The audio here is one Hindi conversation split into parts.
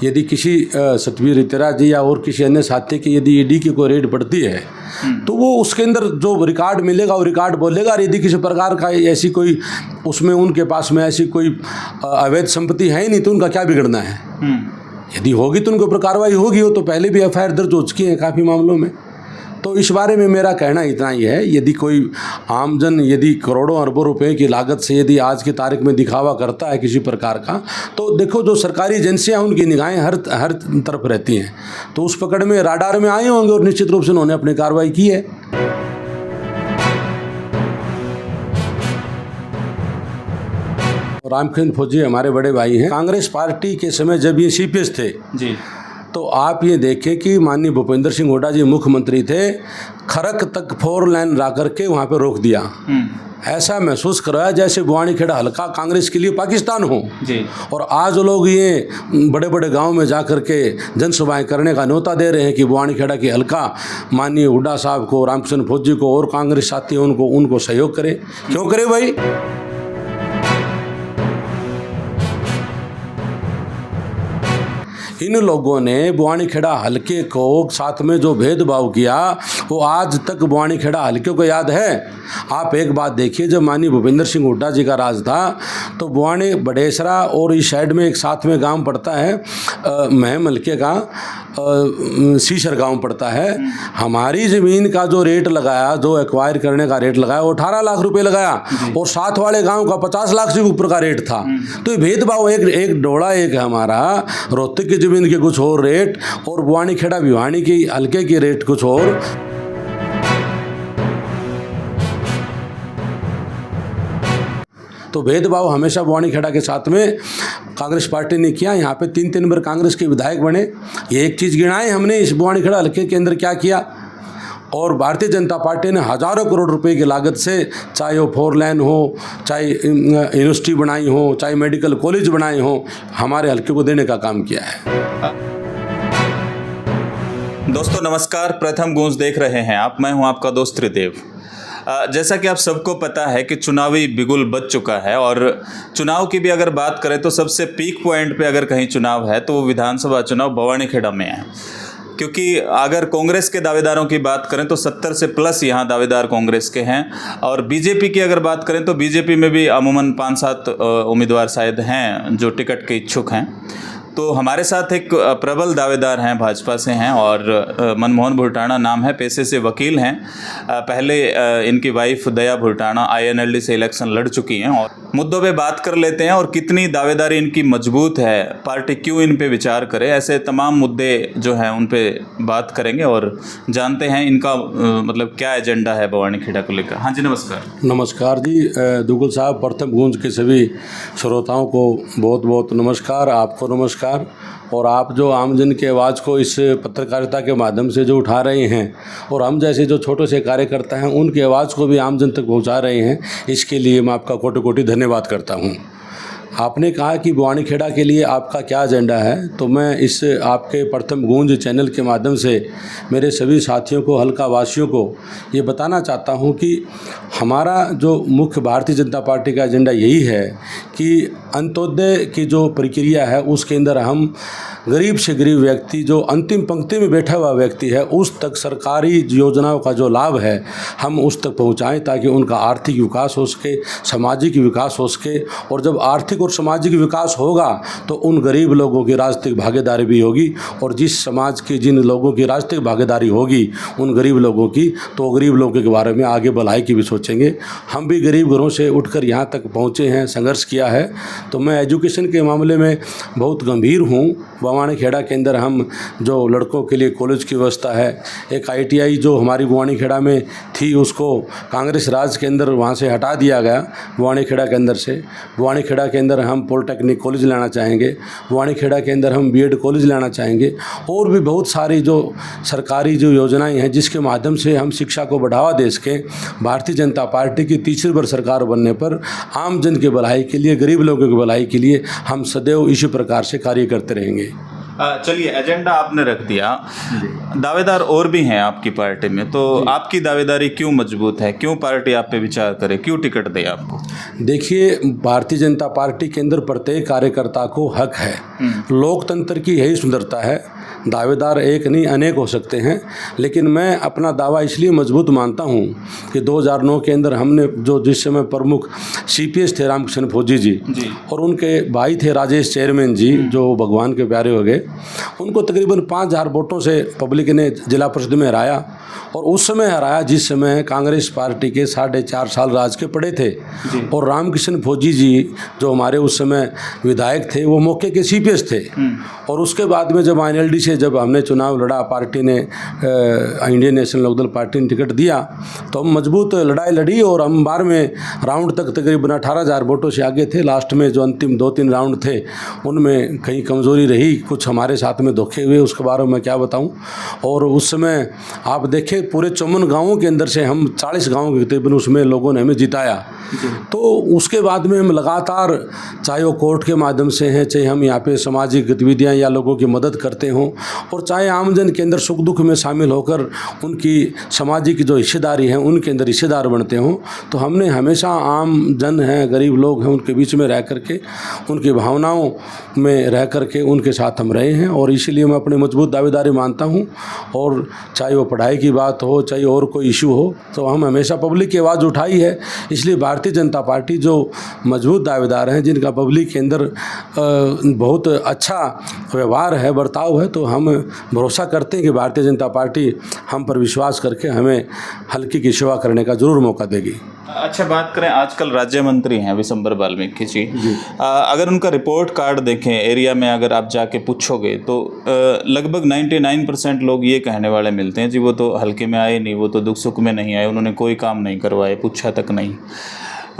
यदि किसी सतवीर इतरा जी या और किसी अन्य साथी की यदि ईडी की कोई रेड पड़ती है तो वो उसके अंदर जो रिकॉर्ड मिलेगा वो रिकॉर्ड बोलेगा। और यदि किसी प्रकार का ऐसी कोई उसमें उनके पास में ऐसी कोई अवैध संपत्ति है ही नहीं तो उनका क्या बिगड़ना है। यदि होगी तो उनके ऊपर कार्रवाई होगी। वो तो पहले भी एफआईआर दर्ज हो चुकी है काफ़ी मामलों में। तो इस बारे में मेरा कहना इतना ही है, यदि कोई आमजन यदि करोड़ों अरबों रुपए की लागत से यदि आज की तारीख में दिखावा करता है किसी प्रकार का, तो देखो जो सरकारी एजेंसियां उनकी निगाहें हर तरफ रहती हैं, तो उस पकड़ में राडार में आए होंगे और निश्चित रूप से उन्होंने अपनी कार्रवाई की है। रामकृष्ण फौजी हमारे बड़े भाई हैं। कांग्रेस पार्टी के समय जब ये सीपीएस थे जी, तो आप ये देखें कि माननीय भूपेंद्र सिंह हुड्डा जी मुख्यमंत्री थे, खरक तक 4 लाइन ला करके वहाँ पे रोक दिया। ऐसा महसूस कराया जैसे बुआनी खेड़ा हल्का कांग्रेस के लिए पाकिस्तान हो जी। और आज लोग ये बड़े बड़े गांव में जा कर के जनसभाएं करने का न्योता दे रहे हैं कि बुआनी खेड़ा की हल्का माननीय हुड्डा साहब को, रामकृष्ण फौजी को और कांग्रेस साथी उनको सहयोग करे। क्यों करे भाई? इन लोगों ने बुआनी खेड़ा हल्के को साथ में जो भेदभाव किया वो आज तक बुआनी खेड़ा हल्के को याद है। आप एक बात देखिए, जब माननीय भूपेंद्र सिंह हुड्डा जी का राज था तो बुआनी बडेसरा और इस साइड में एक साथ में गांव पड़ता है महम हल्के का सीसर गांव पड़ता है। हमारी ज़मीन का जो रेट लगाया, जो एक्वायर करने का रेट लगाया वो 18 लाख रुपए लगाया और साथ वाले गांव का 50 लाख से ऊपर का रेट था। तो ये भेदभाव एक डोड़ा एक है हमारा, रोहतक की ज़मीन के कुछ और रेट और बुआनी खेड़ा भिवानी की हल्के की रेट कुछ और। तो भेदभाव हमेशा बुआनी खेड़ा के साथ में कांग्रेस पार्टी ने किया। यहाँ पे 3 बार कांग्रेस के विधायक बने। ये एक चीज़ गिनाए हमने इस बुआनी खेड़ा हल्के के अंदर क्या किया। और भारतीय जनता पार्टी ने हज़ारों करोड़ रुपए की लागत से, चाहे वो 4 लाइन हो, चाहे यूनिवर्सिटी बनाई हो, चाहे मेडिकल कॉलेज बनाए हो, हमारे हल्के को देने का काम किया है। दोस्तों नमस्कार, प्रथम गूंज देख रहे हैं आप। मैं हूं आपका दोस्त त्रिदेव। जैसा कि आप सबको पता है कि चुनावी बिगुल बज चुका है और चुनाव की भी अगर बात करें तो सबसे पीक पॉइंट पे अगर कहीं चुनाव है तो वो विधानसभा चुनाव भवानी खेड़ा में है। क्योंकि अगर कांग्रेस के दावेदारों की बात करें तो 70 से प्लस यहाँ दावेदार कांग्रेस के हैं और बीजेपी की अगर बात करें तो बीजेपी में भी अमूमन 5-7 उम्मीदवार शायद हैं जो टिकट के इच्छुक हैं। तो हमारे साथ एक प्रबल दावेदार हैं, भाजपा से हैं और मनमोहन भुट्टाना नाम है, पेशे से वकील हैं। पहले इनकी वाइफ दया भुट्टाना INLD से इलेक्शन लड़ चुकी हैं और मुद्दों पे बात कर लेते हैं और कितनी दावेदारी इनकी मजबूत है, पार्टी क्यों इन पे विचार करे, ऐसे तमाम मुद्दे जो हैं उन पे बात करेंगे और जानते हैं इनका मतलब क्या एजेंडा है भवानी खेड़ा को लेकर। हाँ जी नमस्कार। नमस्कार जी दुगुल साहब, प्रथम गूंज के सभी श्रोताओं को बहुत बहुत नमस्कार। आपको नमस्कार। और आप जो आमजन की आवाज़ को इस पत्रकारिता के माध्यम से जो उठा रहे हैं और हम जैसे जो छोटे से कार्यकर्ता हैं उनकी आवाज़ को भी आमजन तक पहुंचा रहे हैं, इसके लिए मैं आपका कोटि कोटि धन्यवाद करता हूं। आपने कहा कि बुआनी खेड़ा के लिए आपका क्या एजेंडा है, तो मैं इस आपके प्रथम गूंज चैनल के माध्यम से मेरे सभी साथियों को, हल्का वासियों को ये बताना चाहता हूं कि हमारा जो मुख्य भारतीय जनता पार्टी का एजेंडा यही है कि अंत्योदय की जो प्रक्रिया है उसके अंदर हम गरीब से गरीब व्यक्ति, जो अंतिम पंक्ति में बैठा हुआ व्यक्ति है, उस तक सरकारी योजनाओं का जो लाभ है हम उस तक पहुंचाएं ताकि उनका आर्थिक विकास हो सके, सामाजिक विकास हो सके। और जब आर्थिक और सामाजिक विकास होगा तो उन गरीब लोगों की राजनीतिक भागीदारी भी होगी और जिस समाज के जिन लोगों की राजनीतिक भागीदारी होगी उन गरीब लोगों की, तो गरीब लोगों के बारे में आगे भलाई की भी सोचेंगे। हम भी गरीब घरों से उठकर यहाँ तक पहुँचे हैं, संघर्ष किया है। तो मैं एजुकेशन के मामले में बहुत गंभीर हूँ। बुआनी खेड़ा के अंदर हम जो लड़कों के लिए कॉलेज की व्यवस्था है, एक ITI जो हमारी बुआनी खेड़ा में थी उसको कांग्रेस राज के अंदर वहाँ से हटा दिया गया बुआनी खेड़ा के अंदर से। बुआनी खेड़ा के अंदर हम पॉलिटेक्निक कॉलेज लाना चाहेंगे, बुआनी खेड़ा के अंदर हम BEd कॉलेज लाना चाहेंगे और भी बहुत सारी जो सरकारी जो योजनाएं हैं जिसके माध्यम से हम शिक्षा को बढ़ावा दे सकें। भारतीय जनता पार्टी की तीसरी बार सरकार बनने पर आम जन की भलाई के लिए, गरीब लोगों की भलाई के लिए हम सदैव इसी प्रकार से कार्य करते रहेंगे। चलिए, एजेंडा आपने रख दिया, दावेदार और भी हैं आपकी पार्टी में, तो आपकी दावेदारी क्यों मजबूत है, क्यों पार्टी आप पे विचार करे, क्यों टिकट दे आपको? देखिए, भारतीय जनता पार्टी के अंदर प्रत्येक कार्यकर्ता को हक है। लोकतंत्र की यही सुंदरता है, दावेदार एक नहीं अनेक हो सकते हैं, लेकिन मैं अपना दावा इसलिए मजबूत मानता हूं कि 2009 के अंदर हमने जो जिस समय प्रमुख CPS थे रामकिशन फौजी जी और उनके भाई थे राजेश चेयरमैन जी, जो भगवान के प्यारे हो गए, उनको तकरीबन 5000 वोटों से पब्लिक ने जिला परिषद में हराया। और उस समय हराया जिस समय कांग्रेस पार्टी के 4.5 साल राज के पड़े थे और रामकिशन फौजी जी जो हमारे उस समय विधायक थे वो मौके के CPS थे। और उसके बाद में जब INLD से जब हमने चुनाव लड़ा, पार्टी ने इंडियन नेशनल लोकदल पार्टी ने टिकट दिया, तो हम मजबूत लड़ाई लड़ी और हम 12वें राउंड तक तकरीबन 18,000 वोटों से आगे थे। लास्ट में जो अंतिम 2-3 राउंड थे उनमें कहीं कमज़ोरी रही, कुछ हमारे साथ में धोखे हुए, उसके बारे में मैं क्या बताऊं। और उस समय आप देखें पूरे 54 गाँवों के अंदर से हम 40 गाँव के तकरीबन उसमें लोगों ने हमें जिताया। तो उसके बाद में हम लगातार, चाहे वो कोर्ट के माध्यम से हैं, चाहे हम यहाँ पे सामाजिक गतिविधियाँ या लोगों की मदद करते हों, और चाहे आमजन के अंदर सुख दुख में शामिल होकर उनकी सामाजिक जो हिस्सेदारी है उनके अंदर हिस्सेदार बनते हों, तो हमने हमेशा आम जन हैं, गरीब लोग हैं, उनके बीच में रह करके, उनकी भावनाओं में रह करके उनके साथ हम रहे हैं। और इसीलिए मैं अपनी मजबूत दावेदारी मानता हूँ। और चाहे वो पढ़ाई की बात हो, चाहे और कोई इशू हो, तो हम हमेशा पब्लिक की आवाज़ उठाई है। इसलिए भारतीय जनता पार्टी जो मजबूत दावेदार हैं, जिनका पब्लिक के अंदर बहुत अच्छा व्यवहार है, बर्ताव है, तो हम भरोसा करते हैं कि भारतीय जनता पार्टी हम पर विश्वास करके हमें हल्के की सेवा करने का जरूर मौका देगी। अच्छा, बात करें, आजकल राज्य मंत्री हैं विशंबर वाल्मीकि जी, अगर उनका रिपोर्ट कार्ड देखें एरिया में, अगर आप जाके पूछोगे तो लगभग 99% लोग ये कहने वाले मिलते हैं जी वो तो हल्के में आए नहीं, वो तो दुख सुख में नहीं आए, उन्होंने कोई काम नहीं करवाए, पूछा तक नहीं।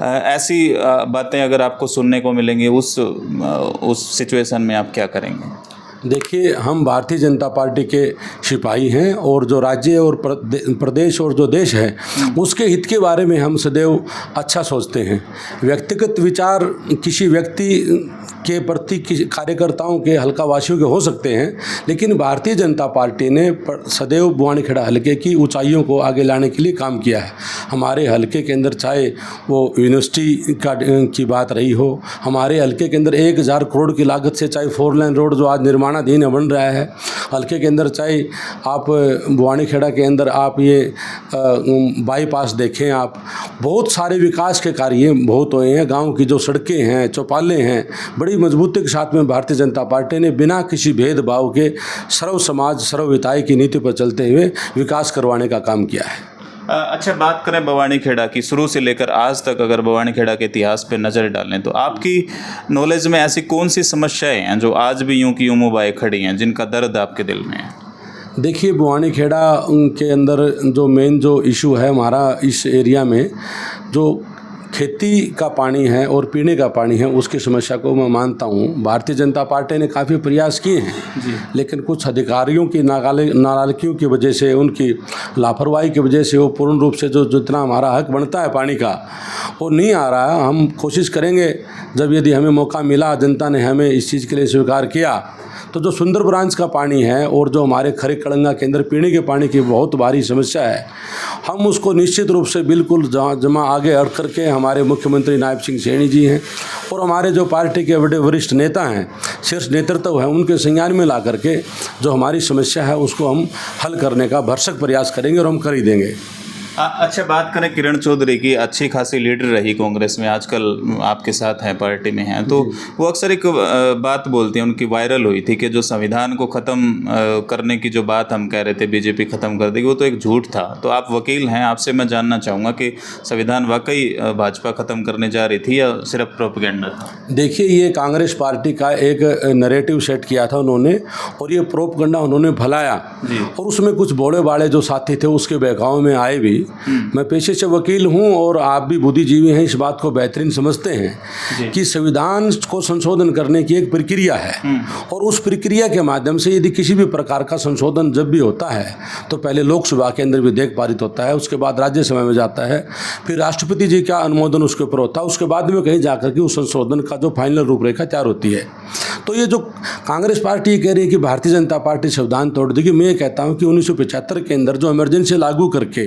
ऐसी बातें अगर आपको सुनने को मिलेंगी, उस सिचुएशन में आप क्या करेंगे? देखिए, हम भारतीय जनता पार्टी के सिपाही हैं और जो राज्य और प्रदेश और जो देश है उसके हित के बारे में हम सदैव अच्छा सोचते हैं। व्यक्तिगत विचार किसी व्यक्ति के प्रति कार्यकर्ताओं के हल्कावासियों के हो सकते हैं, लेकिन भारतीय जनता पार्टी ने सदैव बवानीखेड़ा हल्के की ऊंचाइयों को आगे लाने के लिए काम किया है। हमारे हल्के के अंदर चाहे वो यूनिवर्सिटी की बात रही हो, हमारे हल्के के अंदर 1000 करोड़ की लागत से चाहे 4 लेन रोड जो आज निर्माणाधीन बन रहा है हल्के के अंदर, चाहे आप बवानीखेड़ा के अंदर आप ये बाईपास देखें, आप बहुत सारे विकास के कार्य बहुत हुए हैं। गाँव की जो सड़कें हैं, चौपालें हैं, बड़ी मजबूती के साथ में भारतीय जनता पार्टी ने बिना किसी भेदभाव के सर्व समाज सर्वहिताय की नीति पर चलते हुए विकास करवाने का काम किया है। अच्छा, बात करें बवानीखेड़ा की, शुरू से लेकर आज तक अगर बवानीखेड़ा के इतिहास पे नज़र डालें तो आपकी नॉलेज में ऐसी कौन सी समस्याएं हैं जो आज भी यूं की यूं मुबाए खड़ी हैं, जिनका दर्द आपके दिल में है? देखिए, बवानीखेड़ा के अंदर जो मेन जो इशू है हमारा इस एरिया में, जो खेती का पानी है और पीने का पानी है, उसकी समस्या को मैं मानता हूँ। भारतीय जनता पार्टी ने काफ़ी प्रयास किए हैं, लेकिन कुछ अधिकारियों की नालायकियों की वजह से, उनकी लापरवाही की वजह से वो पूर्ण रूप से जो जितना हमारा हक बनता है पानी का वो नहीं आ रहा है। हम कोशिश करेंगे, जब यदि हमें मौका मिला, जनता ने हमें इस चीज़ के लिए स्वीकार किया, तो जो सुंदर ब्रांच का पानी है और जो हमारे खरे कड़ंगा के अंदर पीने के पानी की बहुत भारी समस्या है, हम उसको निश्चित रूप से बिल्कुल जमा आगे अड़ करके हमारे मुख्यमंत्री नायब सिंह सैनी जी हैं और हमारे जो पार्टी के बड़े वरिष्ठ नेता हैं, शीर्ष नेतृत्व है, उनके संज्ञान में ला करके जो हमारी समस्या है उसको हम हल करने का भरसक प्रयास करेंगे और हम कर ही देंगे। अच्छा, बात करें किरण चौधरी की, अच्छी खासी लीडर रही कांग्रेस में, आजकल आपके साथ हैं, पार्टी में हैं, तो वो अक्सर एक बात बोलती हैं, उनकी वायरल हुई थी कि जो संविधान को ख़त्म करने की जो बात हम कह रहे थे बीजेपी ख़त्म कर देगी, वो तो एक झूठ था। तो आप वकील हैं, आपसे मैं जानना चाहूँगा कि संविधान वाकई भाजपा ख़त्म करने जा रही थी या सिर्फ प्रोपेगेंडा था? देखिए, ये कांग्रेस पार्टी का एक नैरेटिव सेट किया था उन्होंने, और ये प्रोपेगेंडा उन्होंने फैलाया, और उसमें कुछ बड़े बाड़े जो साथी थे उसके बहकाव में आए भी, मैं पेशे से वकील हूं और आप भी बुद्धिजीवी हैं, इस बात को बेहतरीन समझते हैं कि संविधान को संशोधन करने की एक प्रक्रिया है और उस प्रक्रिया के माध्यम से यदि किसी भी प्रकार का संशोधन जब भी होता है तो पहले लोकसभा के अंदर विधेयक पारित होता है, उसके बाद राज्यसभा में जाता है, फिर राष्ट्रपति जी का अनुमोदन उसके ऊपर होता है, उसके बाद में कहीं जाकर के उस संशोधन का जो फाइनल रूपरेखा तैयार होती है। तो ये जो कांग्रेस पार्टी कह रही है कि भारतीय जनता पार्टी संविधान तोड़ देगी, मैं ये कहता हूँ कि 1975 के अंदर जो इमरजेंसी लागू करके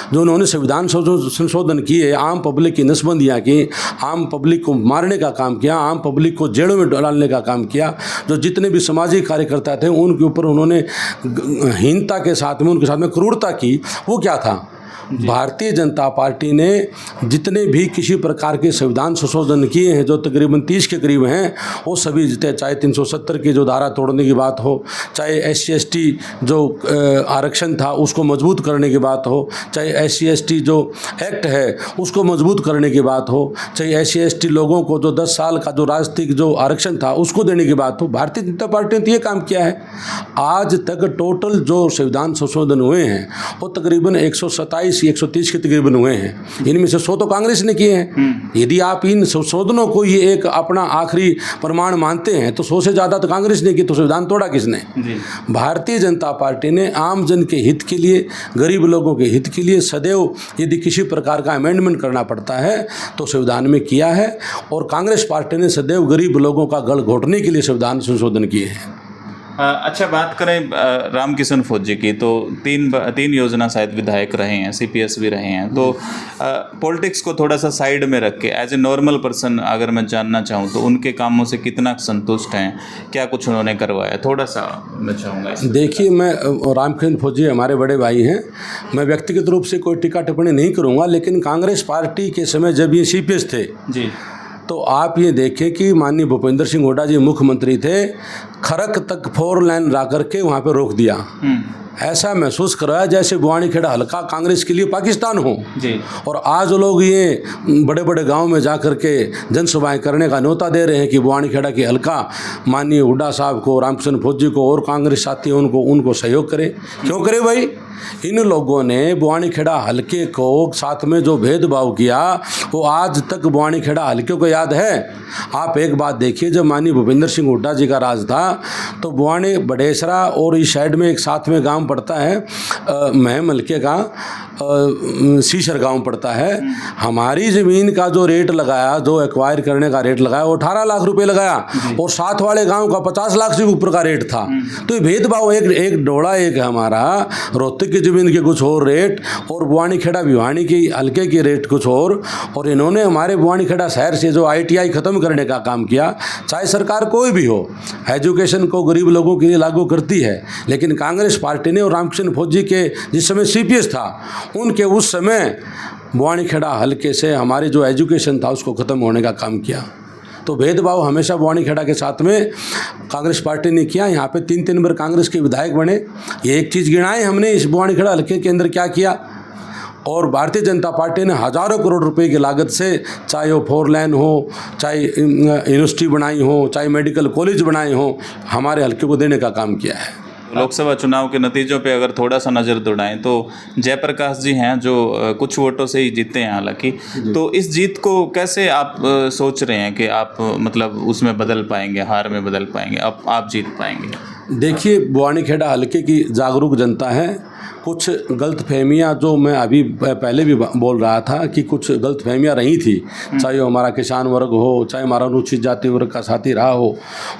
जो उन्होंने संविधान संशोधन किए, आम पब्लिक की नसबंदियाँ की, आम पब्लिक को मारने का काम किया, आम पब्लिक को जेलों में डालने का काम किया, जो जितने भी सामाजिक कार्यकर्ता थे उनके ऊपर उन्होंने हीनता के साथ में, उनके साथ में क्रूरता की, वो क्या था? भारतीय जनता पार्टी ने जितने भी किसी प्रकार के संविधान संशोधन किए हैं, जो तकरीबन 30 के करीब हैं, वो सभी चाहे 370 की जो धारा तोड़ने की बात हो, चाहे SC/ST जो आरक्षण था उसको मजबूत करने की बात हो, चाहे SC/ST जो एक्ट है उसको मजबूत करने की बात हो, चाहे SC/ST लोगों को जो 10 साल का जो राजनीतिक जो आरक्षण था उसको देने की बात हो, भारतीय जनता पार्टी ने तो ये काम किया है। आज तक टोटल जो संविधान संशोधन हुए हैं वो तकरीबन 130 के तकरीबन हुए हैं, इनमें से 100 तो कांग्रेस ने किए हैं। यदि आप इन संशोधनों को ये एक अपना आखिरी प्रमाण मानते हैं तो 100 से ज़्यादा तो कांग्रेस ने की, तो संविधान तोड़ा किसने? भारतीय जनता पार्टी ने आम जन के हित के लिए, गरीब लोगों के हित के लिए सदैव यदि किसी प्रकार का अमेंडमेंट करना पड़ता है तो संविधान में किया है, और कांग्रेस पार्टी ने सदैव गरीब लोगों का गल घोटने के लिए संविधान संशोधन किए हैं। अच्छा, बात करें रामकिशन फौजी की, तो तीन योजना शायद विधायक रहे हैं, CPS भी रहे हैं, तो पॉलिटिक्स को थोड़ा सा साइड में रख के एज ए नॉर्मल पर्सन अगर मैं जानना चाहूँ तो उनके कामों से कितना संतुष्ट हैं, क्या कुछ उन्होंने करवाया, थोड़ा सा मैं चाहूँगा। देखिए, मैं रामकिशन फौजी हमारे बड़े भाई हैं, मैं व्यक्तिगत रूप से कोई टीका टिप्पणी नहीं करूँगा, लेकिन कांग्रेस पार्टी के समय जब ये CPS थे जी, तो आप ये देखें कि माननीय भूपेंद्र सिंह हुड्डा जी मुख्यमंत्री थे, खरक तक 4 लाइन ला करके वहाँ पे रोक दिया। ऐसा महसूस कराया जैसे बुआनीखेड़ा हल्का कांग्रेस के लिए पाकिस्तान हो जी। और आज लोग ये बड़े बड़े गांव में जा कर के जनसभाएं करने का न्योता दे रहे हैं कि बुआनीखेड़ा की हल्का माननीय हुड्डा साहब को, रामकिशन फौजी को और कांग्रेस साथी उनको सहयोग करे। क्यों करे भाई? इन लोगों ने बुआनीखेड़ा हल्के को साथ में जो भेदभाव किया वो आज तक बुआनीखेड़ा हल्के को याद है। आप एक बात देखिए, जब माननीय भूपेंद्र सिंह हुड्डा जी का राज था तो बुआनी बड़ेसरा और इस साइड में एक साथ में गांव पड़ता है महम हल्के का सीसर गांव पड़ता है। हमारी ज़मीन का जो रेट लगाया, जो एक्वायर करने का रेट लगाया वो 18 लाख रुपए लगाया और साथ वाले गांव का 50 लाख से ऊपर का रेट था। तो ये भेदभाव एक डोड़ा एक है हमारा, रोहतक की ज़मीन के कुछ और रेट और बुआनीखेड़ा भिवानी की हल्के की रेट कुछ और इन्होंने हमारे बुआनीखेड़ा शहर से जो ITI ख़त्म करने का काम किया। चाहे सरकार कोई भी हो, एजुकेशन को गरीब लोगों के लिए लागू करती है, लेकिन कांग्रेस पार्टी ने और रामकिशन फौजी के जिस समय CPS था उनके उस समय बुआनीखेड़ा हल्के से हमारे जो एजुकेशन था उसको ख़त्म होने का काम किया। तो भेदभाव हमेशा बुआनीखेड़ा के साथ में कांग्रेस पार्टी ने किया। यहाँ पे 3 बार कांग्रेस के विधायक बने। ये एक चीज़ गिनाए हमने इस बुआनीखेड़ा हल्के के अंदर क्या किया। और भारतीय जनता पार्टी ने हज़ारों करोड़ रुपए की लागत से, चाहे वो 4 लाइन हो, चाहे यूनिवर्सिटी बनाई हो, चाहे मेडिकल कॉलेज बनाए हो, हमारे हल्के को देने का काम किया है। लोकसभा चुनाव के नतीजों पे अगर थोड़ा सा नज़र दौड़ाएं तो जयप्रकाश जी हैं जो कुछ वोटों से ही जीते हैं हालांकि, तो इस जीत को कैसे आप सोच रहे हैं कि आप मतलब उसमें बदल पाएंगे, हार में बदल पाएंगे, आप जीत पाएंगे? देखिए, बुआनीखेड़ा हल्के की जागरूक जनता है। कुछ गलतफहमियां जो मैं अभी पहले भी बोल रहा था कि कुछ गलतफहमियां रही थी, चाहे वो हमारा किसान वर्ग हो, चाहे हमारा अनुसूचित जाति वर्ग का साथी रहा हो,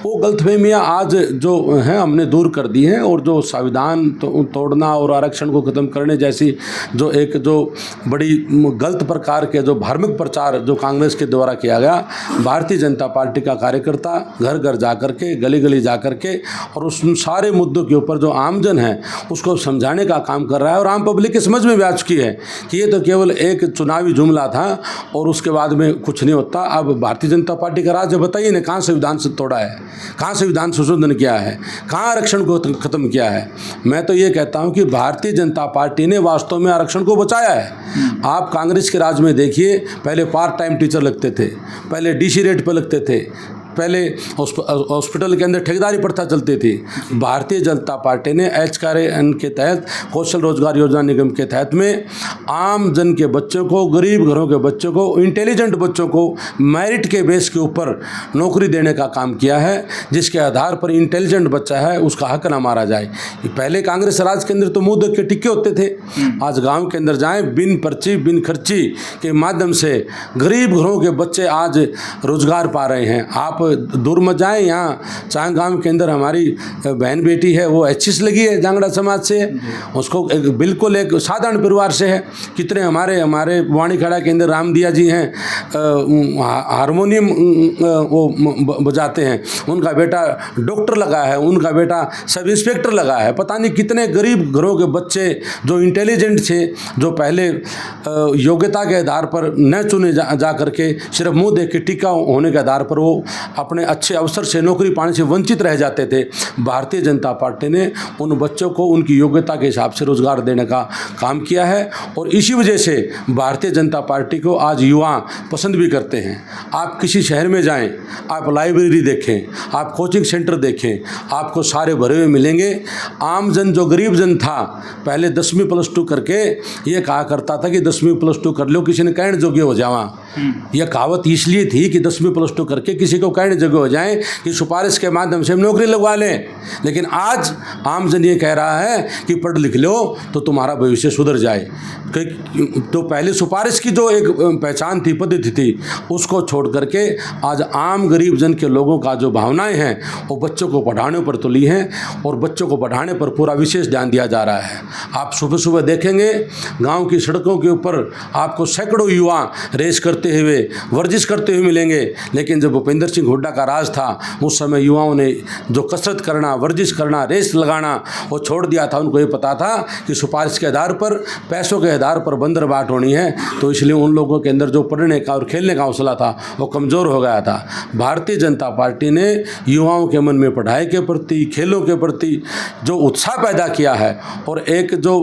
वो गलतफहमियां आज जो हैं हमने दूर कर दी हैं। और जो संविधान तोड़ना और आरक्षण को ख़त्म करने जैसी जो बड़ी गलत प्रकार के जो धार्मिक प्रचार जो कांग्रेस के द्वारा किया गया, भारतीय जनता पार्टी का कार्यकर्ता घर घर जा कर के, गली गली जा कर के और उस सारे मुद्दों के ऊपर जो आमजन है उसको समझाने का काम कर रहा है। और आम पब्लिक की समझ में भी आ चुकी है कि ये तो केवल एक चुनावी जुमला था और उसके बाद में कुछ नहीं होता। अब भारतीय जनता पार्टी का राज बताइए ना, कहाँ संविधान से तोड़ा है, कहाँ संविधान संशोधन किया है, कहाँ आरक्षण को ख़त्म किया है। मैं तो ये कहता हूँ कि भारतीय जनता पार्टी ने वास्तव में आरक्षण को बचाया है। आप कांग्रेस के राज में देखिए, पहले पार्ट टाइम टीचर लगते थे, पहले DC रेट पर लगते थे, पहले हॉस्पिटल के अंदर ठेकेदारी प्रथा चलती थी। भारतीय जनता पार्टी ने HKN के तहत कौशल रोजगार योजना निगम के तहत में आम जन के बच्चों को, गरीब घरों के बच्चों को, इंटेलिजेंट बच्चों को मेरिट के बेस के ऊपर नौकरी देने का काम किया है, जिसके आधार पर इंटेलिजेंट बच्चा है उसका हक ना मारा जाए। पहले कांग्रेस राज के अंदर तो मुंह देख के टिके होते थे। आज गांव के अंदर जाएं, बिन पर्ची बिन खर्ची के माध्यम से गरीब घरों के बच्चे आज रोजगार पा रहे हैं। आप दूर मत जाएं, यहाँ चांग गांव के अंदर हमारी बहन बेटी है, वो HIS लगी है जांगड़ा समाज से, उसको बिल्कुल एक साधारण परिवार से है। कितने हमारे वाणीखेड़ा के अंदर रामदिया जी हैं, हारमोनियम वो बजाते हैं, उनका बेटा डॉक्टर लगा है, उनका बेटा सब इंस्पेक्टर लगा है। पता नहीं कितने गरीब घरों के बच्चे जो इंटेलिजेंट थे, जो पहले योग्यता के आधार पर न चुने जा करके सिर्फ मुंह देख के टिका होने के आधार पर वो अपने अच्छे अवसर से, नौकरी पाने से वंचित रह जाते थे। भारतीय जनता पार्टी ने उन बच्चों को उनकी योग्यता के हिसाब से रोजगार देने का काम किया है और इसी वजह से भारतीय जनता पार्टी को आज युवा पसंद भी करते हैं। आप किसी शहर में जाएं, आप लाइब्रेरी देखें, आप कोचिंग सेंटर देखें, आपको सारे भरे हुए मिलेंगे। आम जन, जो गरीब जन था, पहले 10वीं +2 करके ये कहा करता था कि 10वीं +2 कर लो, किसी ने कहने जोग्य हो जावा। यह कहावत इसलिए थी कि 10वीं +2 करके किसी को कहने जोग्य हो जाए कि सिफारिश के माध्यम से हम नौकरी लगवा लें। लेकिन आज आम जन ये कह रहा है कि पढ़ लिख लो तो तुम्हारा भविष्य सुधर जाए। तो पहले सिफारिश की जो एक पहचान थी, पद्धति थी, उसको छोड़ करके आज आम गरीब जन के लोगों का जो भावनाएं हैं वो बच्चों को पढ़ाने पर तुली हैं और बच्चों को पढ़ाने पर पूरा विशेष ध्यान दिया जा रहा है। आप सुबह सुबह देखेंगे गांव की सड़कों के ऊपर आपको सैकड़ों युवा रेस करते हुए, वर्जिश करते हुए मिलेंगे। लेकिन जब भूपेंद्र सिंह हुड्डा का राज था, उस समय युवाओं ने जो कसरत करना, वर्जिश करना, रेस लगाना वो छोड़ दिया था। उनको ये पता था कि सिफारिश के आधार पर, पैसों के आधार पर बंदरबाट होनी है, तो इसलिए उन लोगों के अंदर जो पढ़ने का और खेलने का हौसला था वो कमज़ोर हो गया था। भारतीय जनता पार्टी ने युवाओं के मन में पढ़ाई के प्रति, खेलों के प्रति जो उत्साह पैदा किया है और एक जो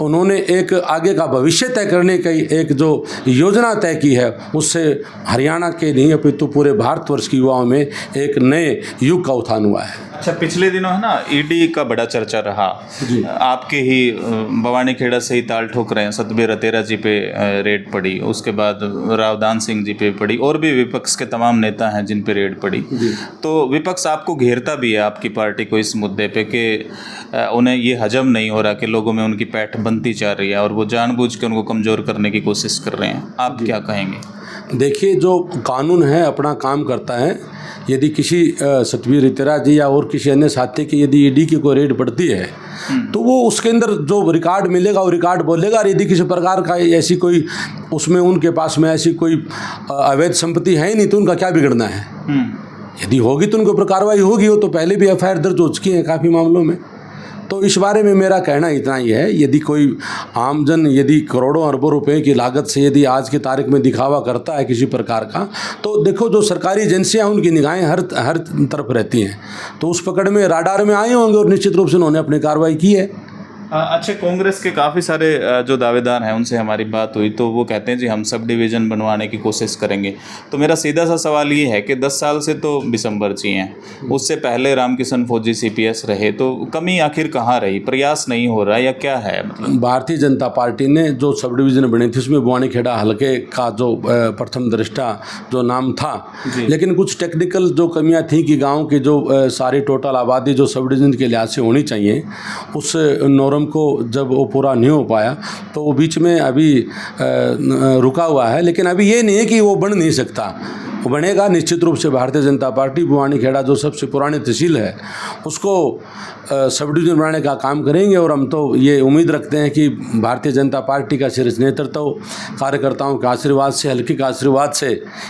उन्होंने एक आगे का भविष्य तय करने की एक जो योजना तय की है, उससे हरियाणा के नहीं अपितु पूरे भारतवर्ष के युवाओं में एक नए युग का उत्थान हुआ है। अच्छा, पिछले दिनों है ना ईडी का बड़ा चर्चा रहा। आपके ही भवानीखेड़ा से ही ताल ठोक रहे हैं, सतबीर रतेरा जी पे रेड पड़ी, उसके बाद रावदान सिंह जी पे पड़ी और भी विपक्ष के तमाम नेता हैं जिन पे रेड पड़ी। तो विपक्ष आपको घेरता भी है, आपकी पार्टी को, इस मुद्दे पे कि उन्हें ये हजम नहीं हो रहा कि लोगों में उनकी पैठ बनती जा रही है और वो जानबूझ के उनको कमज़ोर करने की कोशिश कर रहे हैं। आप क्या कहेंगे? देखिए, जो कानून है अपना काम करता है। यदि किसी सतबीर रतेरा जी या और किसी अन्य साथी की यदि ईडी की कोई रेड पड़ती है तो वो उसके अंदर जो रिकॉर्ड मिलेगा वो रिकॉर्ड बोलेगा। और यदि किसी प्रकार का ऐसी कोई उसमें उनके पास में ऐसी कोई अवैध संपत्ति है ही नहीं तो उनका क्या बिगड़ना है। यदि होगी तो उनके ऊपर कार्रवाई होगी। वो तो पहले भी FIR दर्ज हो चुकी है काफ़ी मामलों में। तो इस बारे में मेरा कहना इतना ही है, यदि कोई आमजन यदि करोड़ों अरबों रुपए की लागत से यदि आज की तारीख में दिखावा करता है किसी प्रकार का, तो देखो जो सरकारी एजेंसियां उनकी निगाहें हर तरफ रहती हैं, तो उस पकड़ में राडार में आए होंगे और निश्चित रूप से उन्होंने अपनी कार्रवाई की है। अच्छे, कांग्रेस के काफ़ी सारे जो दावेदार हैं उनसे हमारी बात हुई तो वो कहते हैं जी हम सब डिवीज़न बनवाने की कोशिश करेंगे। तो मेरा सीधा सा सवाल ये है कि 10 साल से तो बिशंबर जी हैं, उससे पहले रामकिशन फौजी CPS रहे, तो कमी आखिर कहाँ रही? प्रयास नहीं हो रहा या क्या है? मतलब भारतीय जनता पार्टी ने जो सब डिवीज़न बनी थी उसमें भवानीखेड़ा हल्के का जो प्रथम दृष्टा जो नाम था, लेकिन कुछ टेक्निकल जो कमियाँ थी कि गाँव की जो सारी टोटल आबादी जो सब डिवीज़न के लिहाज से होनी चाहिए, उस नॉर्म को जब वो पूरा नहीं हो पाया तो वो बीच में अभी रुका हुआ है। लेकिन अभी ये नहीं है कि वो बन नहीं सकता, वो बनेगा निश्चित रूप से। भारतीय जनता पार्टी भवानीखेड़ा जो सबसे पुरानी तहसील है उसको सब डिवीज़न बनाने का काम करेंगे और हम तो ये उम्मीद रखते हैं कि भारतीय जनता पार्टी का शीर्ष नेतृत्व, कार्यकर्ताओं के आशीर्वाद से, हल्के के आशीर्वाद से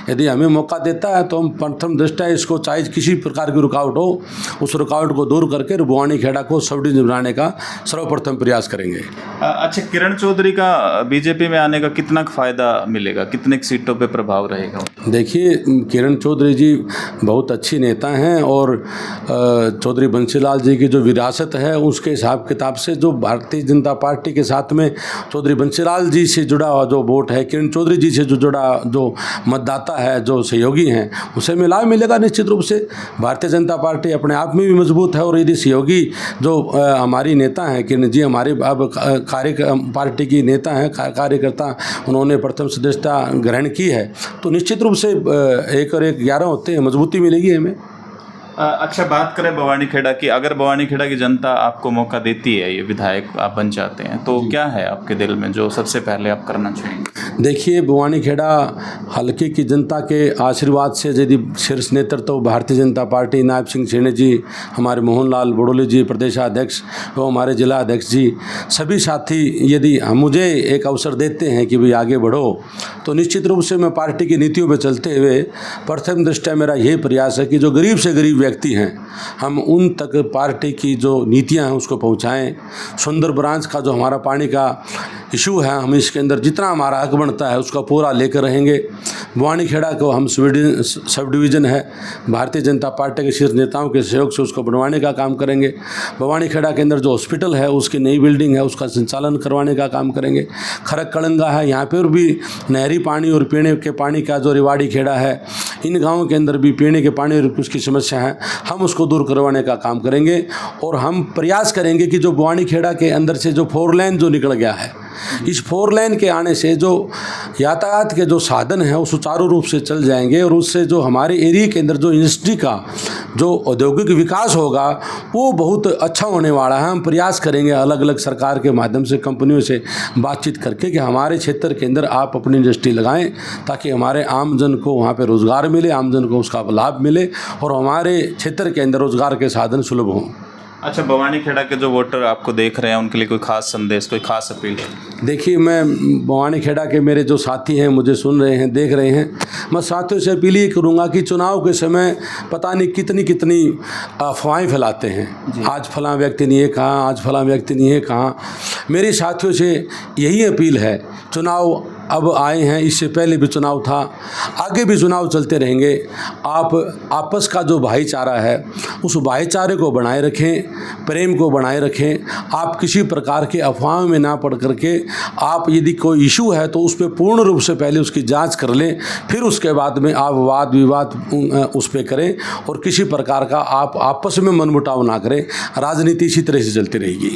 यदि हमें मौका देता है तो हम प्रथम दृष्टया इसको, चाहे किसी प्रकार की रुकावट हो, उस रुकावट को दूर करके भवानीखेड़ा को सब डिवीज़न बनाने का सर्वप्रथम सर्वप्रथम प्रयास करेंगे। अच्छा, किरण चौधरी का बीजेपी में आने का कितना फ़ायदा मिलेगा, कितने सीटों पे प्रभाव रहेगा? देखिए, किरण चौधरी जी बहुत अच्छी नेता हैं और चौधरी बंसीलाल जी की जो विरासत है उसके हिसाब किताब से जो भारतीय जनता पार्टी के साथ में चौधरी बंसीलाल जी से जुड़ा हुआ जो वोट है, किरण चौधरी जी से जो जुड़ा जो मतदाता है, जो सहयोगी हैं, उसे लाभ मिलेगा निश्चित रूप से। भारतीय जनता पार्टी अपने आप में भी मजबूत है और यदि सहयोगी जो हमारी नेता हैं, किरण जी हमारी अब पार्टी की नेता हैं, कार्यकर्ता, उन्होंने प्रथम सदस्यता ग्रहण की है, तो निश्चित रूप से 1 और 1 11 होते हैं, मजबूती मिलेगी हमें। अच्छा, बात करें भवानीखेड़ा की, अगर भवानीखेड़ा की जनता आपको मौका देती है, ये विधायक आप बन जाते हैं, तो क्या है आपके दिल में जो सबसे पहले आप करना चाहेंगे? देखिए, भवानीखेड़ा हल्के की जनता के आशीर्वाद से यदि शीर्ष नेतृत्व भारतीय जनता पार्टी, नायब सिंह सेने जी, हमारे मोहनलाल बड़ोले जी प्रदेशाध्यक्ष और हमारे जिला अध्यक्ष जी, सभी साथी यदि मुझे एक अवसर देते हैं कि भाई आगे बढ़ो, तो निश्चित रूप से मैं पार्टी की नीतियों पर चलते हुए प्रथम दृष्टया मेरा यही प्रयास है कि जो गरीब से गरीब व्यक्ति हैं, हम उन तक पार्टी की जो नीतियां हैं उसको पहुंचाएं। सुंदर ब्रांच का जो हमारा पानी का इशू है, हम इसके अंदर जितना हमारा हक बनता है उसका पूरा लेकर रहेंगे। भवानीखेड़ा को हम सब डिवीज़न है, भारतीय जनता पार्टी के शीर्ष नेताओं के सहयोग से उसको बनवाने का काम करेंगे। भवानीखेड़ा के अंदर जो हॉस्पिटल है उसकी नई बिल्डिंग है, उसका संचालन करवाने का काम करेंगे। खरक कड़ंगा है, यहाँ पर भी नहरी पानी और पीने के पानी का जो रिवाड़ी खेड़ा है, इन गाँवों के अंदर भी पीने के पानी और उसकी समस्या है, हम उसको दूर करवाने का काम करेंगे। और हम प्रयास करेंगे कि जो भवानीखेड़ा के अंदर से जो 4 लेन जो निकल गया है, इस 4 लेन के आने से जो यातायात के जो साधन हैं वो सुचारू रूप से चल जाएंगे और उससे जो हमारे एरिया के अंदर जो इंडस्ट्री का जो औद्योगिक विकास होगा वो बहुत अच्छा होने वाला है। हम प्रयास करेंगे अलग अलग सरकार के माध्यम से कंपनियों से बातचीत करके कि हमारे क्षेत्र के अंदर आप अपनी इंडस्ट्री लगाएं, ताकि हमारे आमजन को वहाँ पर रोज़गार मिले, आमजन को उसका लाभ मिले और हमारे क्षेत्र के अंदर रोज़गार के साधन सुलभ हों। अच्छा, भवानीखेड़ा के जो वोटर आपको देख रहे हैं उनके लिए कोई खास संदेश, कोई खास अपील? देखिए, मैं भवानीखेड़ा के मेरे जो साथी हैं, मुझे सुन रहे हैं, देख रहे हैं, मैं साथियों से अपील ये करूँगा कि चुनाव के समय पता नहीं कितनी कितनी अफवाहें फैलाते हैं। आज फलां व्यक्ति ने ये कहा, आज फलां व्यक्ति ने ये कहा। मेरे साथियों से यही अपील है, चुनाव अब आए हैं, इससे पहले भी चुनाव था, आगे भी चुनाव चलते रहेंगे। आप आपस का जो भाईचारा है उस भाईचारे को बनाए रखें, प्रेम को बनाए रखें। आप किसी प्रकार के अफवाहों में ना पड़ करके आप यदि कोई इशू है तो उस पर पूर्ण रूप से पहले उसकी जांच कर लें, फिर उसके बाद में आप वाद विवाद उस पर करें और किसी प्रकार का आप आपस में मनमुटाव ना करें। राजनीति इसी तरह से चलती रहेगी।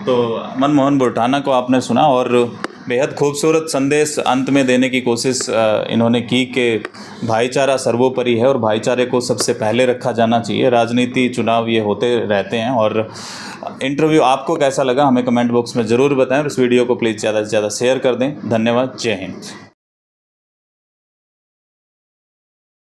तो मनमोहन बुरठाना को आपने सुना और बेहद खूबसूरत संदेश अंत में देने की कोशिश इन्होंने की कि भाईचारा सर्वोपरि है और भाईचारे को सबसे पहले रखा जाना चाहिए। राजनीति, चुनाव ये होते रहते हैं। और इंटरव्यू आपको कैसा लगा हमें कमेंट बॉक्स में ज़रूर बताएं और इस वीडियो को प्लीज़ ज़्यादा से ज़्यादा शेयर कर दें। धन्यवाद। जय हिंद।